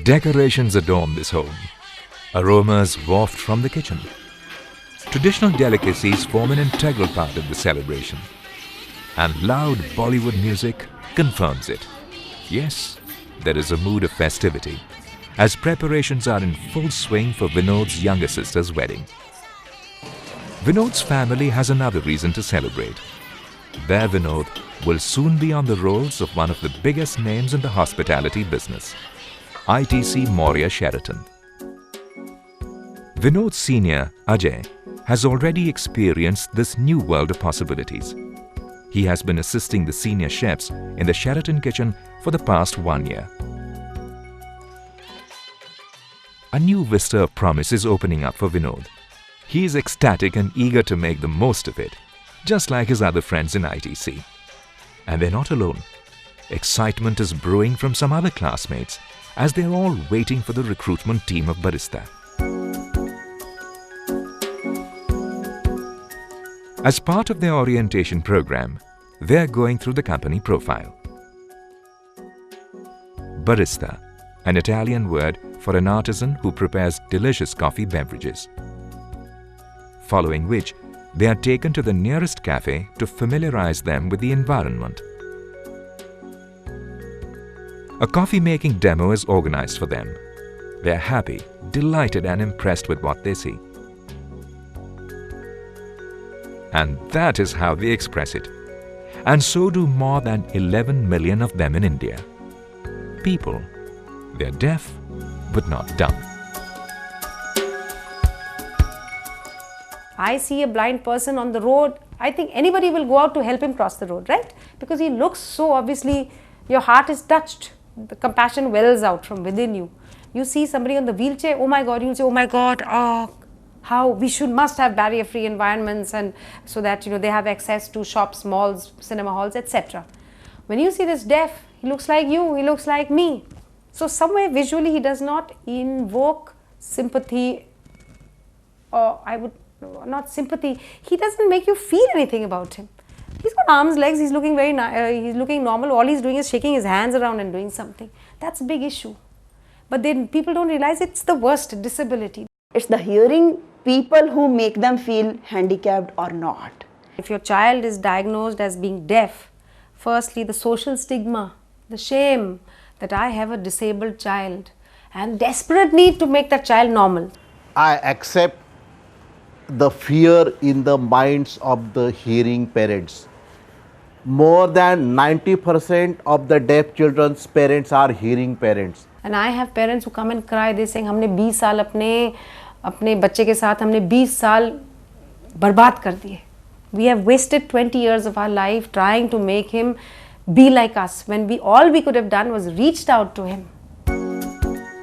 Decorations adorn this home. Aromas waft from the kitchen. Traditional delicacies form an integral part of the celebration. And loud Bollywood music confirms it. Yes, there is a mood of festivity, as preparations are in full swing for Vinod's younger sister's wedding. Vinod's family has another reason to celebrate. Their Vinod will soon be on the rolls of one of the biggest names in the hospitality business, ITC Maurya Sheraton. Vinod's senior, Ajay, has already experienced this new world of possibilities. He has been assisting the senior chefs in the Sheraton kitchen for the past 1 year. A new vista of promise is opening up for Vinod. He is ecstatic and eager to make the most of it, just like his other friends in ITC. And they're not alone. Excitement is brewing from some other classmates as they're all waiting for the recruitment team of Barista. As part of their orientation program, they're going through the company profile. Barista, an Italian word for an artisan who prepares delicious coffee beverages. Following which, they are taken to the nearest cafe to familiarize them with the environment. A coffee-making demo is organized for them. They are happy, delighted and impressed with what they see. And that is how they express it. And so do more than 11 million of them in India. People, they're deaf but not dumb. I see a blind person on the road, I think anybody will go out to help him cross the road, right? Because he looks so obviously, your heart is touched. The compassion wells out from within you. You see somebody on the wheelchair, oh my God, you'll say, oh my God, how we must have barrier-free environments, and so that they have access to shops, malls, cinema halls, etc. When you see this deaf, he looks like you, he looks like me. So somewhere visually he does not invoke sympathy, or not sympathy, he doesn't make you feel anything about him. He's got arms, legs, he's looking he's looking normal, all he's doing is shaking his hands around and doing something. That's a big issue. But then people don't realize it's the worst disability. It's the hearing people who make them feel handicapped or not. If your child is diagnosed as being deaf, firstly the social stigma, the shame that I have a disabled child, and desperate need to make that child normal. I accept the fear in the minds of the hearing parents. More than 90% of the deaf children's parents are hearing parents. And I have parents who come and cry, they saying हमने 20 साल अपने बच्चे के साथ हमने 20 साल बर्बाद कर दिए. We have wasted 20 years of our life trying to make him be like us, when all we could have done was reached out to him.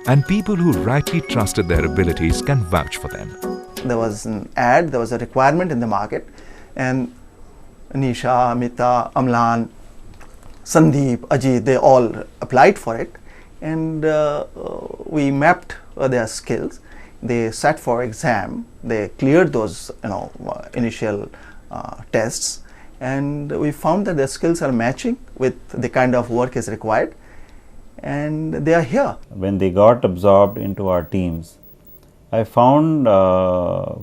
And people who rightly trusted their abilities can vouch for them. There was an ad, there was a requirement in the market, and Nisha, Amita, Amlan, Sandeep, Ajit, they all applied for it, and we mapped their skills. They sat for exam, they cleared those initial tests, and we found that their skills are matching with the kind of work is required, and they are here. When they got absorbed into our teams, I found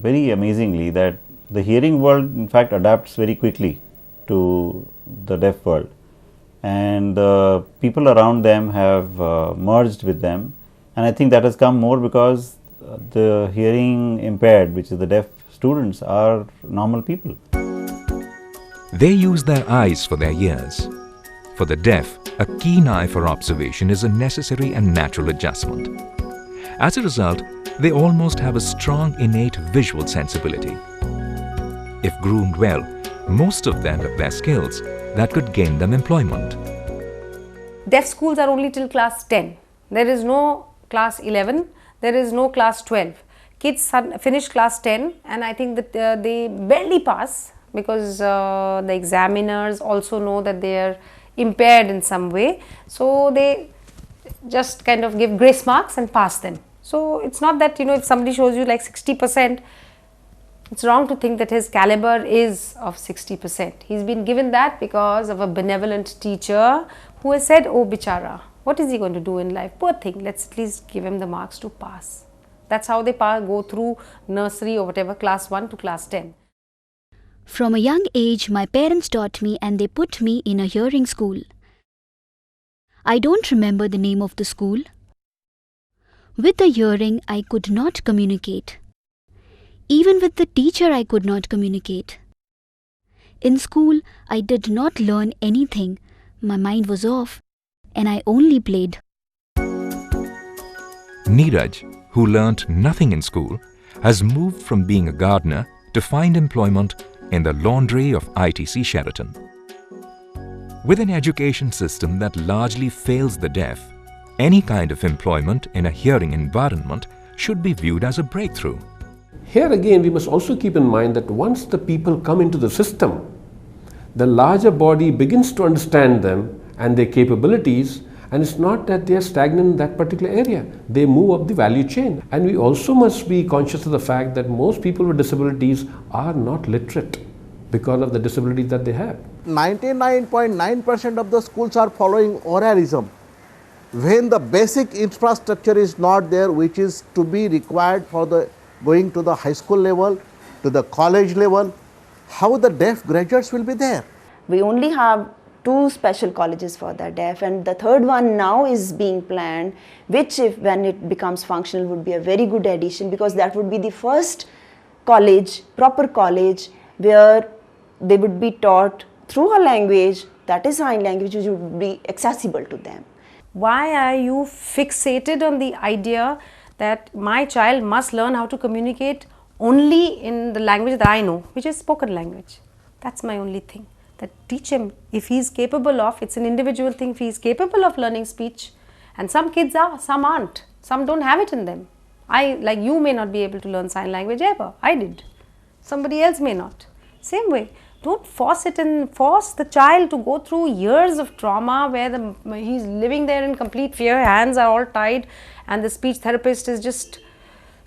very amazingly that the hearing world in fact adapts very quickly to the deaf world, and the people around them have merged with them, and I think that has come more because the hearing impaired, which is the deaf students, are normal people. They use their eyes for their ears. For the deaf, a keen eye for observation is a necessary and natural adjustment. As a result, they almost have a strong innate visual sensibility. If groomed well, most of them have their skills that could gain them employment. Deaf schools are only till class 10. There is no class 11, there is no class 12. Kids finish class 10 and I think that they barely pass because the examiners also know that they are impaired in some way. So they just kind of give grace marks and pass them. So it's not that, if somebody shows you like 60%, It's wrong to think that his caliber is of 60%. He's been given that because of a benevolent teacher who has said, oh bichara, what is he going to do in life? Poor thing, let's at least give him the marks to pass. That's how they go through nursery or whatever, class 1 to class 10. From a young age, my parents taught me and they put me in a hearing school. I don't remember the name of the school. With the hearing, I could not communicate. Even with the teacher, I could not communicate. In school, I did not learn anything. My mind was off and I only played. Neeraj, who learnt nothing in school, has moved from being a gardener to find employment in the laundry of ITC Sheraton. With an education system that largely fails the deaf, any kind of employment in a hearing environment should be viewed as a breakthrough. Here again, we must also keep in mind that once the people come into the system, the larger body begins to understand them and their capabilities, and it's not that they are stagnant in that particular area. They move up the value chain. And we also must be conscious of the fact that most people with disabilities are not literate because of the disabilities that they have. 99.9% of the schools are following oralism. When the basic infrastructure is not there, which is to be required for the going to the high school level, to the college level, how the deaf graduates will be there? We only have 2 special colleges for the deaf, and the third one now is being planned, which when it becomes functional would be a very good addition, because that would be the first college, proper college, where they would be taught through a language that is sign language, which would be accessible to them. Why are you fixated on the idea that my child must learn how to communicate only in the language that I know, which is spoken language? That's my only thing. That teach him if he's capable of, it's an individual thing, if he's capable of learning speech, and some kids are, some aren't, some don't have it in them. Like you may not be able to learn sign language ever, I did. Somebody else may not. Same way. Don't force it and force the child to go through years of trauma where he's living there in complete fear, hands are all tied, and the speech therapist is just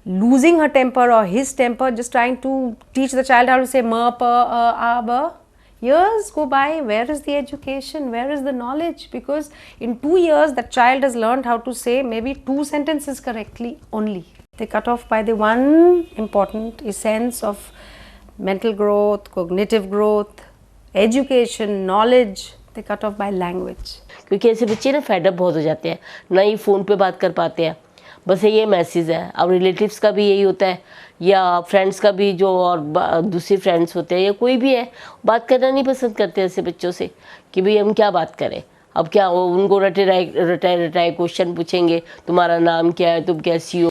losing her temper or his temper, just trying to teach the child how to say ma, pa, ba. Years go by, where is the education, where is the knowledge? Because in 2 years that child has learned how to say maybe 2 sentences correctly only. They cut off by the one important essence of mental growth, cognitive growth, education, knowledge, they cut off by language. क्योंकि ऐसे बच्चे ना fed up बहुत हो जाते हैं, ना ही phone पे बात कर पाते हैं, बस ये मैसेज है। अब रिलेटिव्स का भी यही होता है, या फ्रेंड्स का भी, जो और दूसरे फ्रेंड्स होते हैं या कोई भी है, बात करना नहीं पसंद करते ऐसे बच्चों से कि भाई हम क्या बात करें। अब क्या उनको रटाए क्वेश्चन पूछेंगे, तुम्हारा नाम क्या है, तुम कैसी हो।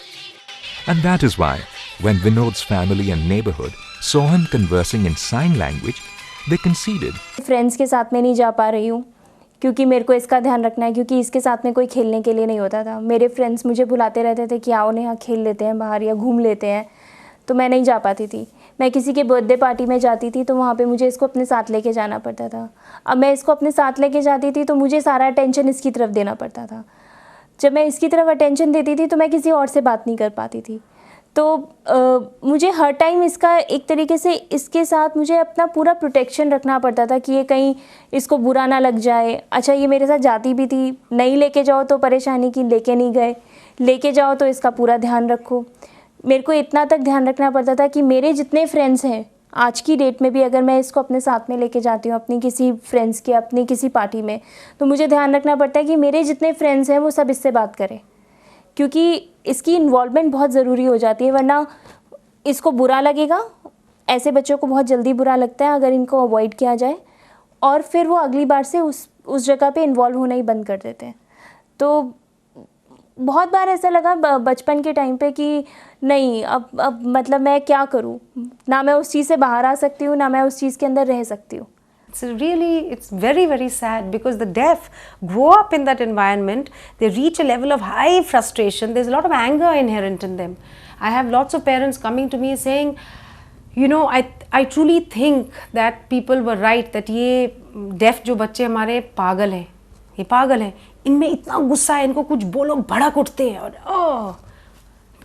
And that is why, when Vinod's family and neighborhood saw him conversing in sign language, they conceded. Friends के साथ में नहीं जा पा रही हूँ क्योंकि मेरे को इसका ध्यान रखना है, क्योंकि इसके साथ में कोई खेलने के लिए नहीं होता था। मेरे फ्रेंड्स मुझे बुलाते रहते थे कि आओ यहाँ खेल लेते हैं बाहर या घूम लेते हैं, तो मैं नहीं जा पाती थी। मैं किसी के बर्थडे पार्टी में जाती थी तो वहाँ पे मुझे इसको अपने साथ लेके जाना पड़ता था। अब मैं इसको अपने साथ लेके जाती थी तो मुझे सारा अटेंशन इसकी तरफ देना पड़ता था। जब मैं इसकी तरफ अटेंशन देती थी तो मैं किसी और से बात नहीं कर पाती थी। तो मुझे हर टाइम इसका एक तरीके से इसके साथ मुझे अपना पूरा प्रोटेक्शन रखना पड़ता था कि ये कहीं इसको बुरा ना लग जाए। अच्छा, ये मेरे साथ जाती भी थी, नहीं लेके जाओ तो परेशानी की, लेके नहीं गए, लेके जाओ तो इसका पूरा ध्यान रखो। मेरे को इतना तक ध्यान रखना पड़ता था कि मेरे जितने फ्रेंड्स हैं आज की डेट में भी, अगर मैं इसको अपने साथ में लेके जाती हूँ अपनी किसी फ्रेंड्स के, अपनी किसी पार्टी में, तो मुझे ध्यान रखना पड़ता है कि मेरे जितने फ्रेंड्स हैं वो सब इससे बात करें, क्योंकि इसकी इन्वॉल्वमेंट बहुत ज़रूरी हो जाती है, वरना इसको बुरा लगेगा। ऐसे बच्चों को बहुत जल्दी बुरा लगता है अगर इनको अवॉइड किया जाए, और फिर वो अगली बार से उस जगह पे इन्वॉल्व होना ही बंद कर देते हैं। तो बहुत बार ऐसा लगा बचपन के टाइम पे कि नहीं, अब मतलब मैं क्या करूँ, ना मैं उस चीज़ से बाहर आ सकती हूँ, ना मैं उस चीज़ के अंदर रह सकती हूँ। It's very, very sad because the deaf grow up in that environment. They reach a level of high frustration. There's a lot of anger inherent in them. I have lots of parents coming to me saying, you know, I truly think that people were right, that ये deaf जो बच्चे हमारे पागल हैं, ये पागल हैं, इनमें इतना गुस्सा है, इनको कुछ बोलो भड़क उठते हैं, और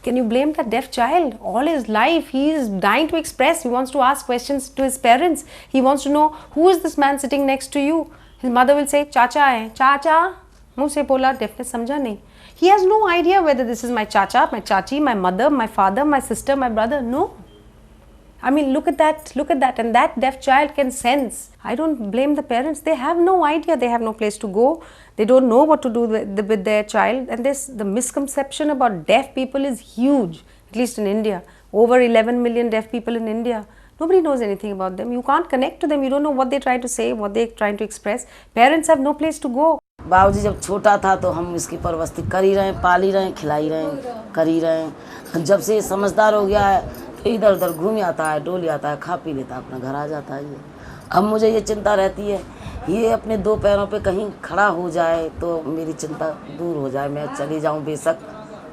Can you blame that deaf child? All his life he is dying to express. He wants to ask questions to his parents. He wants to know, who is this man sitting next to you? His mother will say, chacha hai, chacha. मुँह से बोला, deafness समझा नहीं. He has no idea whether this is my chacha, my chachi, my mother, my father, my sister, my brother. No. I mean, look at that, and that deaf child can sense. I don't blame the parents. They have no idea. They have no place to go. They don't know what to do with their child. And the misconception about deaf people is huge, at least in India. Over 11 million deaf people in India. Nobody knows anything about them. You can't connect to them. You don't know what they're trying to say, what they're trying to express. Parents have no place to go. बाबूजी जब छोटा था तो हम इसकी परवरिश कर ही रहे हैं, पाल ही रहे हैं, खिलाई रहे हैं, कर ही रहे हैं. जब से ये समझदार हो गया है तो इधर उधर घूम आता है, डोल आता है, खा पी लेता है, अपना घर आ जाता है. ये अब मुझे ये चिंता रहती है, ये अपने 2 पैरों पे कहीं खड़ा हो जाए तो मेरी चिंता दूर हो जाए. मैं चली जाऊं बेशक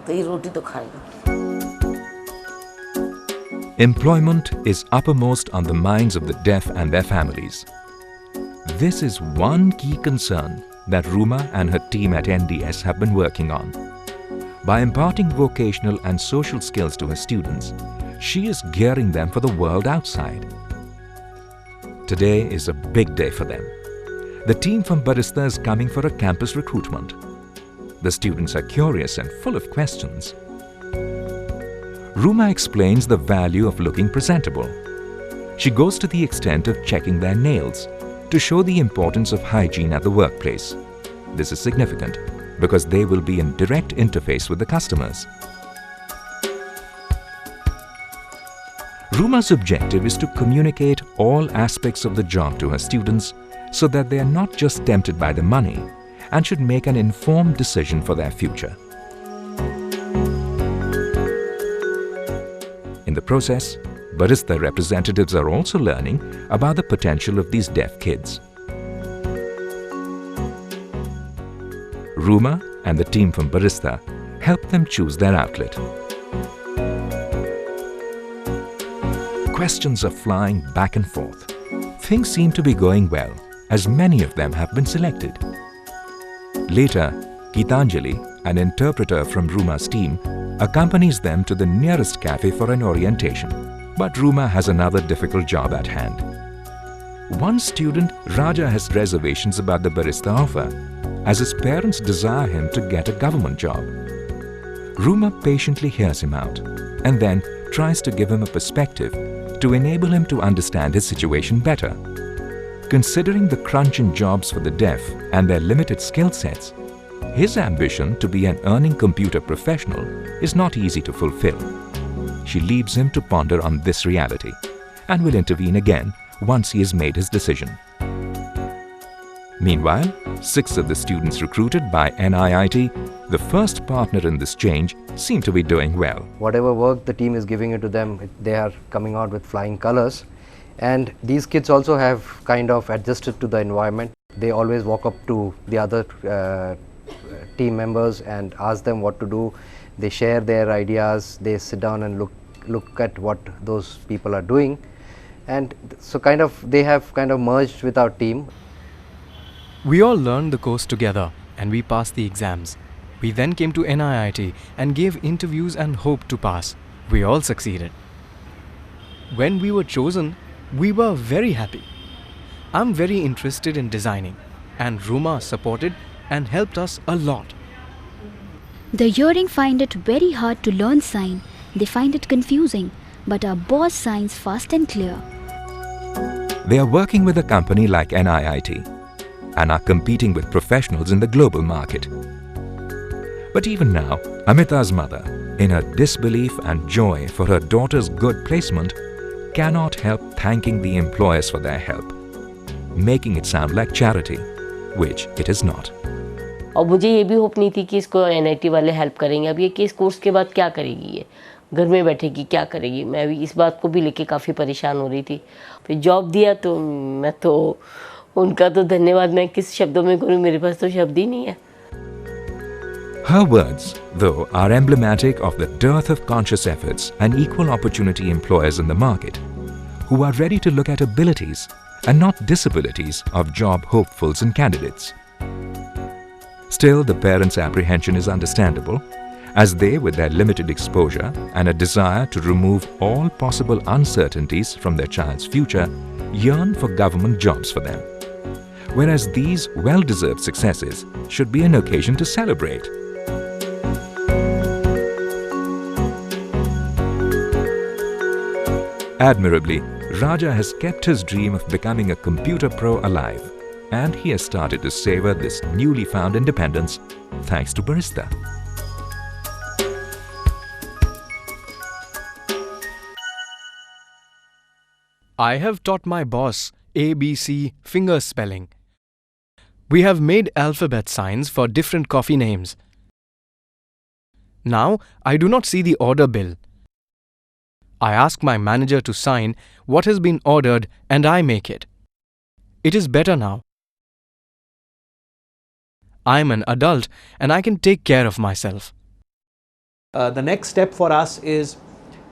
तो ये रोटी तो खाएगा. Employment is uppermost on the minds of the deaf and their families. This is one key concern that Ruma and her team at NDS have been working on. By imparting vocational and social skills to her students, she is gearing them for the world outside. Today is a big day for them. The team from Barista is coming for a campus recruitment. The students are curious and full of questions. Ruma explains the value of looking presentable. She goes to the extent of checking their nails to show the importance of hygiene at the workplace. This is significant because they will be in direct interface with the customers. Ruma's objective is to communicate all aspects of the job to her students so that they are not just tempted by the money and should make an informed decision for their future. In the process, Barista representatives are also learning about the potential of these deaf kids. Ruma and the team from Barista help them choose their outlet. Questions are flying back and forth. Things seem to be going well, as many of them have been selected. Later, Geetanjali, an interpreter from Ruma's team, accompanies them to the nearest cafe for an orientation. But Ruma has another difficult job at hand. One student, Raja, has reservations about the Barista offer, as his parents desire him to get a government job. Ruma patiently hears him out and then tries to give him a perspective to enable him to understand his situation better. Considering the crunch in jobs for the deaf and their limited skill sets, his ambition to be an earning computer professional is not easy to fulfill. She leaves him to ponder on this reality and will intervene again once he has made his decision. Meanwhile, 6 of the students recruited by NIIT, the first partner in this change, seem to be doing well. Whatever work the team is giving it to them, they are coming out with flying colors. And these kids also have kind of adjusted to the environment. They always walk up to the other team members and ask them what to do. They share their ideas, they sit down and look at what those people are doing, and so they have kind of merged with our team. We all learned the course together and we passed the exams. We then came to NIIT and gave interviews and hoped to pass. We all succeeded. When we were chosen, we were very happy. I'm very interested in designing, and Ruma supported and helped us a lot. The hearing find it very hard to learn sign. They find it confusing, but our boss signs fast and clear. They are working with a company like NIIT and are competing with professionals in the global market. But even now, Amita's mother, in her disbelief and joy for her daughter's good placement, cannot help thanking the employers for their help, making it sound like charity, which it is not. और मुझे ये भी hope नहीं थी कि इसको NIT वाले help करेंगे. अब ये कि इस कोर्स के बाद क्या करेगी, ये घर में बैठेगी, क्या करेगी. मैं भी इस बात को भी लेके काफ़ी परेशान हो रही थी. फिर जॉब दिया तो मैं तो उनका तो धन्यवाद मैं किस शब्दों में करूँ, मेरे पास तो शब्द ही नहीं है. Her words, though, are emblematic of the dearth of conscious efforts and equal opportunity employers in the market, who are ready to look at abilities and not disabilities of job hopefuls and candidates. Still, the parents' apprehension is understandable, as they, with their limited exposure and a desire to remove all possible uncertainties from their child's future, yearn for government jobs for them. Whereas these well-deserved successes should be an occasion to celebrate. Admirably, Raja has kept his dream of becoming a computer pro alive, and he has started to savor this newly found independence thanks to Barista. I have taught my boss ABC finger spelling. We have made alphabet signs for different coffee names. Now I do not see the order bill. I ask my manager to sign what has been ordered and I make it. It is better now. I am an adult and I can take care of myself. The next step for us is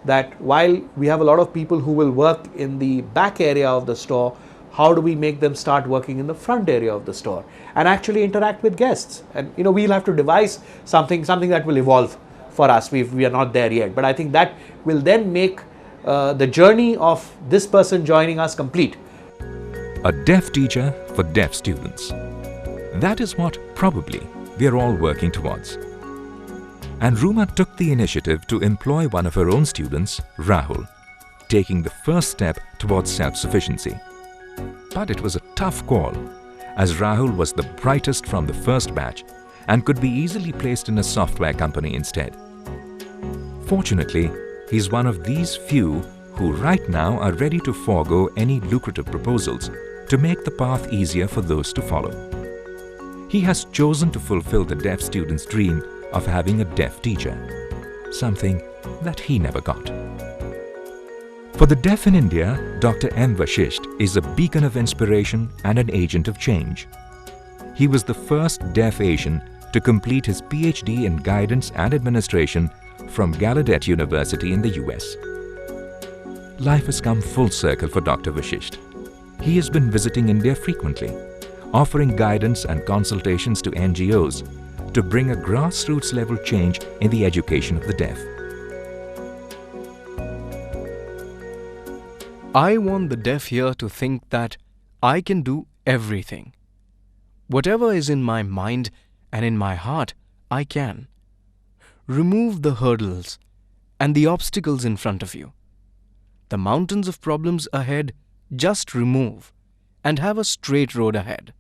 that while we have a lot of people who will work in the back area of the store, how do we make them start working in the front area of the store and actually interact with guests? And we'll have to devise something that will evolve for us. We are not there yet, but I think that will then make the journey of this person joining us complete. A deaf teacher for deaf students. That is what probably we are all working towards. And Ruma took the initiative to employ one of her own students, Rahul, taking the first step towards self-sufficiency. But it was a tough call, as Rahul was the brightest from the first batch and could be easily placed in a software company instead. Fortunately, he's one of these few who right now are ready to forego any lucrative proposals to make the path easier for those to follow. He has chosen to fulfill the deaf student's dream of having a deaf teacher, something that he never got. For the deaf in India, Dr. M. Vashisht is a beacon of inspiration and an agent of change. He was the first deaf Asian to complete his PhD in guidance and administration from Gallaudet University in the US. Life has come full circle for Dr. Vashisht. He has been visiting India frequently, offering guidance and consultations to NGOs to bring a grassroots level change in the education of the deaf. I want the deaf here to think that I can do everything. Whatever is in my mind and in my heart, I can. Remove the hurdles and the obstacles in front of you. The mountains of problems ahead, just remove and have a straight road ahead.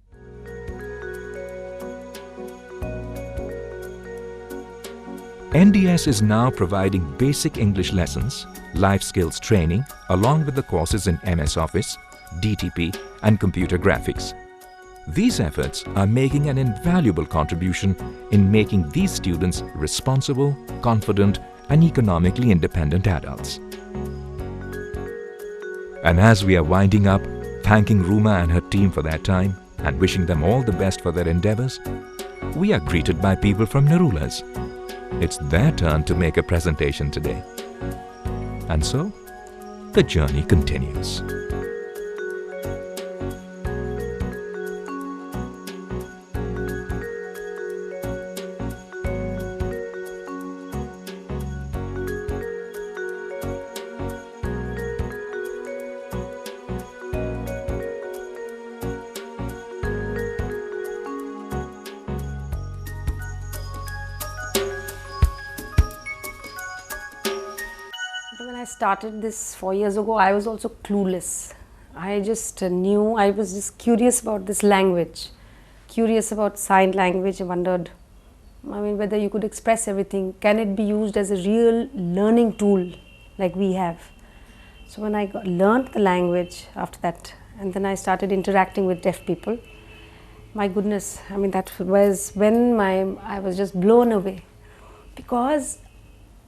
NDS is now providing basic English lessons, life skills training, along with the courses in MS Office, DTP and computer graphics. These efforts are making an invaluable contribution in making these students responsible, confident and economically independent adults. And as we are winding up, thanking Ruma and her team for their time and wishing them all the best for their endeavors, we are greeted by people from Narulas. It's their turn to make a presentation today. And so, the journey continues. When I started this 4 years ago, I was also clueless. I just knew, I was just curious about this language, curious about sign language. I wondered, whether you could express everything. Can it be used as a real learning tool like we have? So when I learned the language after that, and then I started interacting with deaf people, my goodness, that was when I was just blown away, because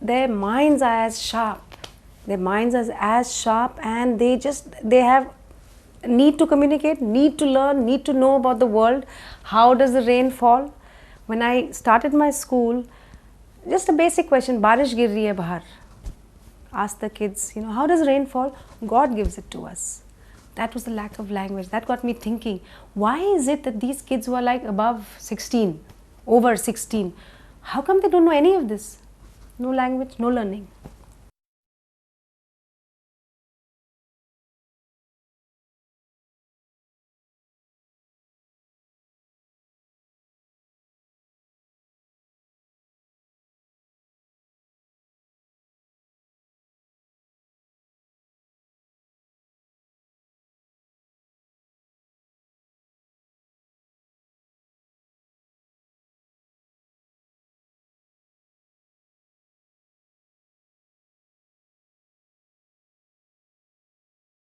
their minds are as sharp. Their minds are as sharp, and they have need to communicate, need to learn, need to know about the world. How does the rain fall? When I started my school, just a basic question, Barish gir rahi hai bahar. Ask the kids, how does rain fall? God gives it to us. That was the lack of language. That got me thinking, why is it that these kids who are like above 16, over 16, how come they don't know any of this? No language, no learning.